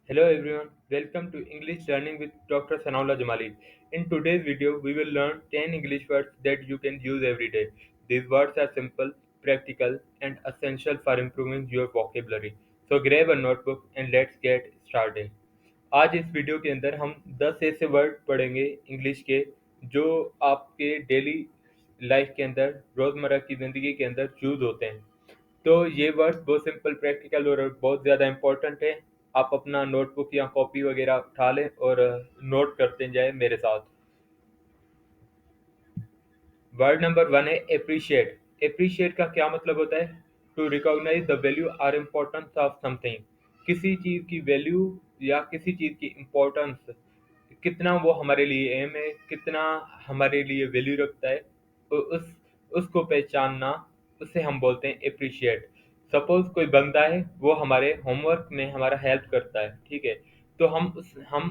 Hello everyone, welcome to English Learning with Dr. Sanaullah Jamali. In today's video, we will learn 10 English words that you can use every day. These words are simple, practical, and essential for improving your vocabulary. So grab a notebook and let's get started. आज इस video के अंदर हम 10 ऐसे word पढ़ेंगे English के जो आपके डेली लाइफ के अंदर रोज़मर्रा की ज़िंदगी के अंदर यूज़ होते हैं। तो ये वर्ड्स बहुत सिंपल, प्रैक्टिकल और बहुत ज़्यादा इम्पोर्टेंट है। आप अपना नोटबुक या कॉपी वगैरह उठा लें और नोट करते जाएं मेरे साथ। वर्ड नंबर वन है एप्रिशिएट। एप्रिशिएट का क्या मतलब होता है? टू रिकॉग्नाइज द वैल्यू और इम्पोर्टेंस ऑफ समथिंग। किसी चीज़ की वैल्यू या किसी चीज़ की इम्पोर्टेंस, कितना वो हमारे लिए अहम है, कितना हमारे लिए वैल्यू रखता है, उस उसको पहचानना, उसे हम बोलते हैं एप्रिशिएट। सपोज कोई बंदा है, वो हमारे होमवर्क में हमारा हेल्प करता है, ठीक है? तो हम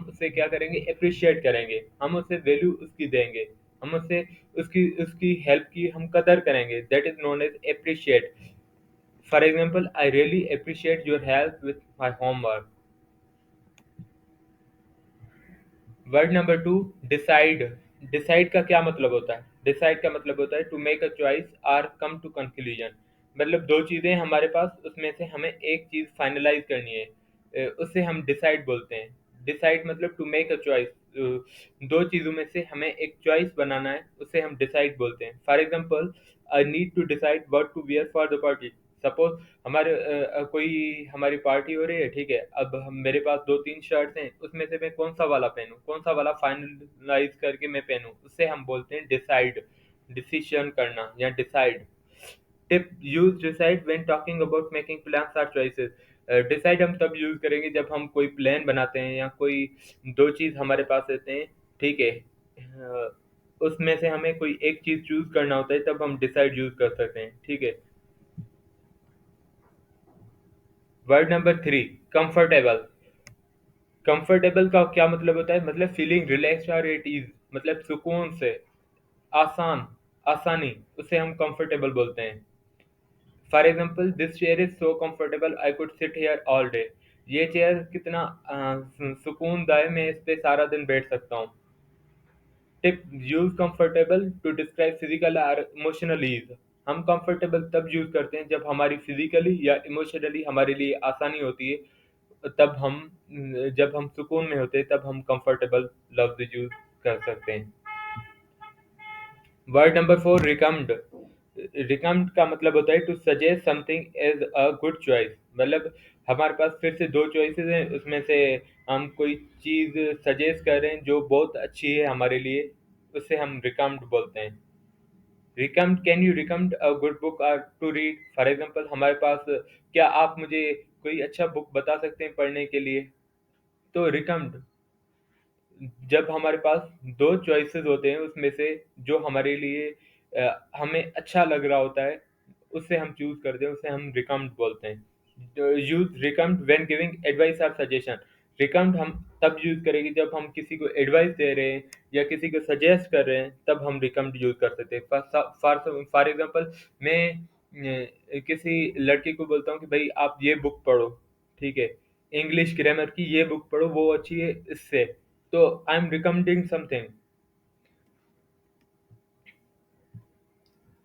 उसे क्या करेंगे? एप्रिशिएट करेंगे, हम उसे वैल्यू उसकी देंगे, हम उसे उसकी उसकी हेल्प की हम कदर करेंगे। That is known as appreciate. For example, I really appreciate your help with my homework. Word number two, decide. Decide का क्या मतलब होता है? डिसाइड का मतलब होता है टू मेक अ चॉइस और कम टू कंक्लूजन। मतलब दो चीज़ें हमारे पास, उसमें से हमें एक चीज़ फाइनलाइज करनी है, उसे हम डिसाइड बोलते हैं। डिसाइड मतलब टू मेक अ चॉइस। दो चीज़ों में से हमें एक चॉइस बनाना है, उसे हम डिसाइड बोलते हैं। For example, I need to decide what to wear for the party. Suppose कोई हमारी पार्टी हो रही है, ठीक है? अब हम मेरे पास दो तीन शर्ट्स हैं, उसमें से मैं कौन सा वाला पहनूं, कौन सा वाला फाइनलाइज करके मैं पहनूं, उसे हम बोलते हैं डिसाइड। डिसीजन करना या decide. Tip, use decide when talking about making plans और चॉइसेस। डिसाइड हम तब यूज करेंगे जब हम कोई प्लान बनाते हैं या कोई दो चीज हमारे पास रहते हैं, ठीक है? उसमें से हमें कोई एक चीज चूज करना होता है, तब हम डिसाइड यूज कर सकते हैं, ठीक है? Word number three, comfortable. Comfortable का क्या मतलब होता है? मतलब फीलिंग रिलैक्स और एट ईज, मतलब सुकून से, आसान, आसानी, उसे हम कंफर्टेबल बोलते हैं। For example, this chair is so comfortable I could sit here all day. ये चेयर कितना सुकूनदायक, मैं इस पे सारा दिन बैठ सकता हूँ। Tip, use comfortable to describe physical और इमोशनल ईज। हम कंफर्टेबल तब यूज करते हैं जब हमारी फिजिकली या इमोशनली हमारे लिए आसानी होती है। तब हम जब हम सुकून में होते हैं, तब हम कंफर्टेबल लफ्ज यूज कर सकते हैं। Word number four, recommend. Recommend का मतलब होता है to suggest something as a good choice. मतलब हमारे पास फिर से दो चॉइसेस हैं, उसमें से हम कोई चीज़ सजेस्ट कर रहे हैं जो बहुत अच्छी है हमारे लिए, उसे हम रिकम्ड बोलते हैं। Recommend, can you recommend a good book और टू रीड? फॉर एग्जाम्पल, हमारे पास, क्या आप मुझे कोई अच्छा बुक बता सकते हैं पढ़ने के लिए? तो रिकम्ड, जब हमारे पास दो चॉइसेस होते हैं, उसमें से जो हमारे लिए हमें अच्छा लग रहा होता है, उससे हम चूज करते हैं, उसे हम रिकमेंड बोलते हैं। Use recommend when giving advice और सजेशन। रिकमेंड हम तब यूज करेंगे जब हम किसी को एडवाइस दे रहे हैं या किसी को सजेस्ट कर रहे हैं, तब हम रिकमेंड यूज कर सकते हैं। फॉर एग्जांपल, मैं किसी लड़के को बोलता हूँ कि भाई आप ये बुक पढ़ो, ठीक है? इंग्लिश ग्रामर की ये बुक पढ़ो, वो अच्छी है इससे। तो I am recommending something.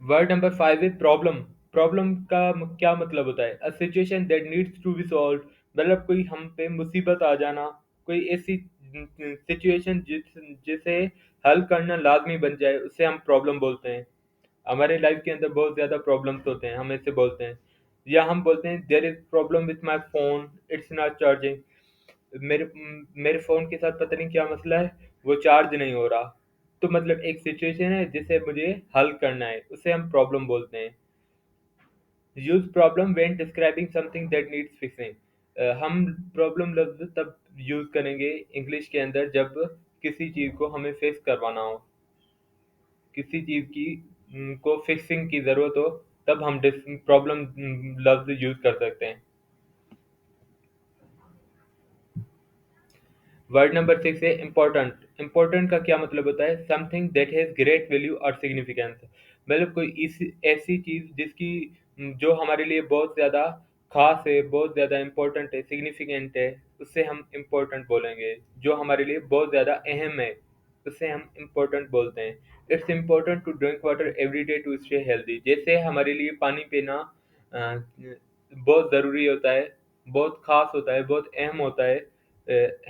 Word number five है प्रॉब्लम। प्रॉब्लम का क्या मतलब होता है? A situation that needs to be solve. मतलब कोई हम पे मुसीबत आ जाना, कोई ऐसी सिचुएशन जिसे हल करना लाजमी बन जाए, उसे हम प्रॉब्लम बोलते हैं। हमारे लाइफ के अंदर बहुत ज़्यादा प्रॉब्लम्स होते हैं, हम ऐसे बोलते हैं। या हम बोलते हैं there is problem with my phone, it's not charging. मेरे फ़ोन के साथ पता नहीं क्या मसला है, वो चार्ज नहीं हो रहा। तो मतलब एक सिचुएशन है जिसे मुझे हल करना है, उसे हम प्रॉब्लम बोलते हैं। Use problem when describing something that needs fixing. हम प्रॉब्लम लफ्ज़ तब यूज़ करेंगे इंग्लिश के अंदर जब किसी चीज़ को हमें फेस करवाना हो, किसी चीज़ की को फिक्सिंग की ज़रूरत हो, तब हम प्रॉब्लम लफ्ज़ यूज़ कर सकते हैं। वर्ड नंबर सिक्स है इम्पोर्टेंट। इम्पोर्टेंट का क्या मतलब होता है? Something that has great value और सिग्निफिकेंस। मतलब कोई ऐसी चीज़ जिसकी जो हमारे लिए बहुत ज़्यादा ख़ास है, बहुत ज़्यादा इम्पोर्टेंट है, सिग्निफिकेंट है, उससे हम इम्पोर्टेंट बोलेंगे। जो हमारे लिए बहुत ज़्यादा अहम है, उससे हम इम्पोर्टेंट बोलते हैं। It's important to drink water every day to stay healthy. जैसे हमारे लिए पानी पीना बहुत ज़रूरी होता है, बहुत ख़ास होता है, बहुत अहम होता है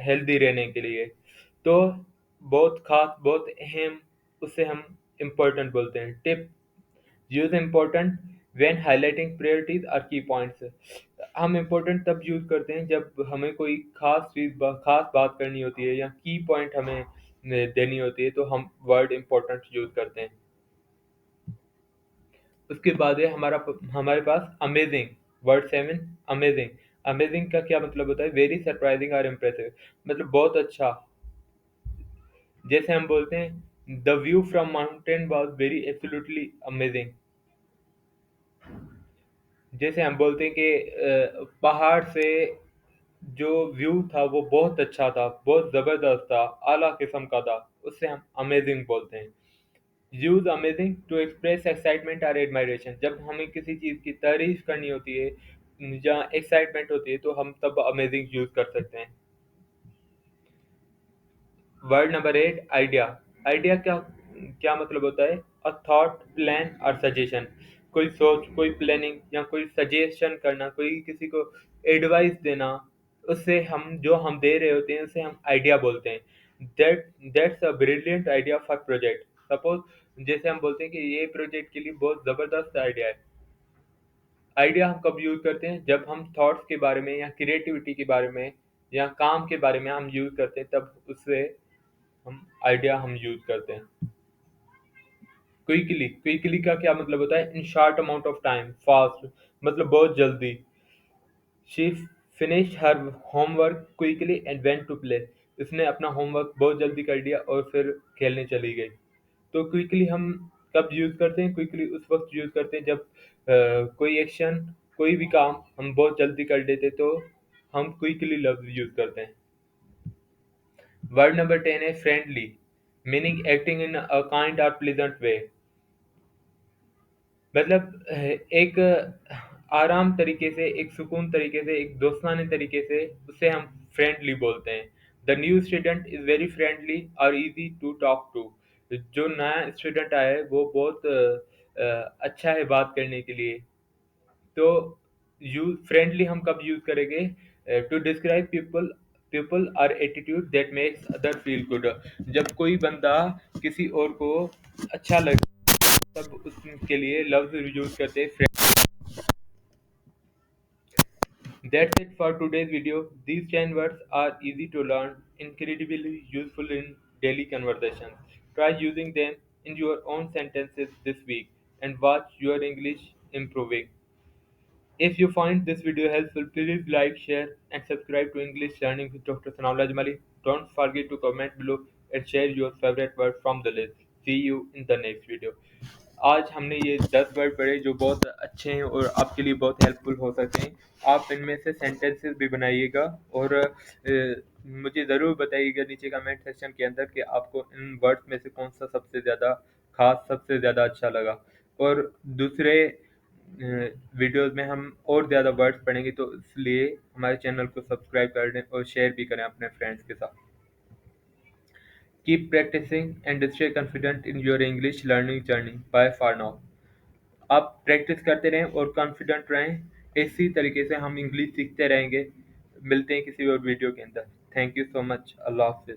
हेल्दी रहने के लिए। तो बहुत ख़ास, बहुत अहम, उससे हम इम्पोर्टेंट बोलते हैं। Tip: use important when highlighting priorities और की पॉइंट्स। हम इम्पोर्टेंट तब यूज़ करते हैं जब हमें कोई खास बात करनी होती है या की पॉइंट हमें देनी होती है, तो हम वर्ड इम्पोर्टेंट यूज़ करते हैं। उसके बाद है हमारे पास अमेजिंग। Word 7, amazing. अमेजिंग का क्या मतलब होता है? वेरी सरप्राइजिंग और इम्प्रेसिव, मतलब बहुत अच्छा। जैसे हम बोलते हैं the view from mountain was very absolutely amazing. जैसे हम बोलते हैं कि पहाड़ से जो व्यू था वो बहुत अच्छा था, बहुत ज़बरदस्त था, आला किस्म का था, उससे हम अमेजिंग बोलते हैं। Use amazing to express excitement और एडमायरेशन। जब हमें किसी चीज़ की तारीफ करनी होती है या एक्साइटमेंट होती है, तो हम तब अमेजिंग यूज़ कर सकते हैं। Word number 8, idea. आइडिया क्या क्या मतलब होता है? अ थॉट, प्लान और सजेशन। कोई सोच, कोई प्लानिंग या कोई सजेशन करना, कोई किसी को एडवाइस देना, उससे हम जो हम दे रहे होते हैं उसे हम आइडिया बोलते हैं। That's a brilliant idea for project. Suppose जैसे हम बोलते हैं कि ये प्रोजेक्ट के लिए बहुत ज़बरदस्त आइडिया है। आइडिया हम कब यूज़ करते हैं? जब हम थॉट्स के बारे में या क्रिएटिविटी के बारे में या काम के बारे में हम यूज़ करते हैं, तब उससे हम आइडिया हम यूज़ करते हैं। क्विकली, क्विकली का क्या मतलब होता है? In short amount of time, fast, मतलब बहुत जल्दी। She finish her homework quickly and went to play. उसने अपना होमवर्क बहुत जल्दी कर लिया और फिर खेलने चली गई। तो क्विकली हम कब यूज़ करते हैं? क्विकली उस वक्त यूज़ करते हैं जब कोई एक्शन, कोई भी काम हम बहुत जल्दी कर देते, तो हम क्विकली लफ्ज़ यूज़ करते हैं। वर्ड नंबर 10 है friendly, meaning acting in a kind और प्लीजेंट वे। मतलब एक आराम तरीके से, एक सुकून तरीके से, एक दोस्ताने तरीके से, उसे हम फ्रेंडली बोलते हैं। The new student is very friendly और इजी टू टॉक टू। जो नया स्टूडेंट आया है वो बहुत अच्छा है बात करने के लिए। तो यूज फ्रेंडली हम कब यूज करेंगे? टू डिस्क्राइब पीपल और attitude that makes other feel good. जब कोई बंदा किसी और को अच्छा लगे, तब उसके लिए लफ्ज यूज करते हैं friend. That's it for today's video. These 10 words are easy to learn, incredibly useful in daily conversations. Try using them in your own sentences this week and watch your English improving. If you find this video helpful, please like, share, and subscribe to English Learning with Dr. Sanaullah Ajmali. Don't forget to comment below and share your favorite word from the list. See you in the next video. आज हमने ये 10 word पढ़े जो बहुत अच्छे हैं और आपके लिए बहुत हेल्पफुल हो सकते हैं। आप इनमें से सेंटेंसेस भी बनाइएगा और मुझे ज़रूर बताइएगा नीचे कमेंट सेक्शन के अंदर कि आपको इन वर्ड्स में से कौन सा सबसे ज़्यादा खास, सबसे ज़्यादा अच्छा लगा। और दूसरे वीडियोस में हम और ज़्यादा वर्ड्स पढ़ेंगे, तो इसलिए हमारे चैनल को सब्सक्राइब कर दें और शेयर भी करें अपने फ्रेंड्स के साथ। Keep practicing and stay confident in your English learning journey. Bye for now. आप प्रैक्टिस करते रहें और कॉन्फिडेंट रहें। इसी तरीके से हम इंग्लिश सीखते रहेंगे। मिलते हैं किसी और वीडियो के अंदर। Thank you so much. अल्लाह हाफिज़।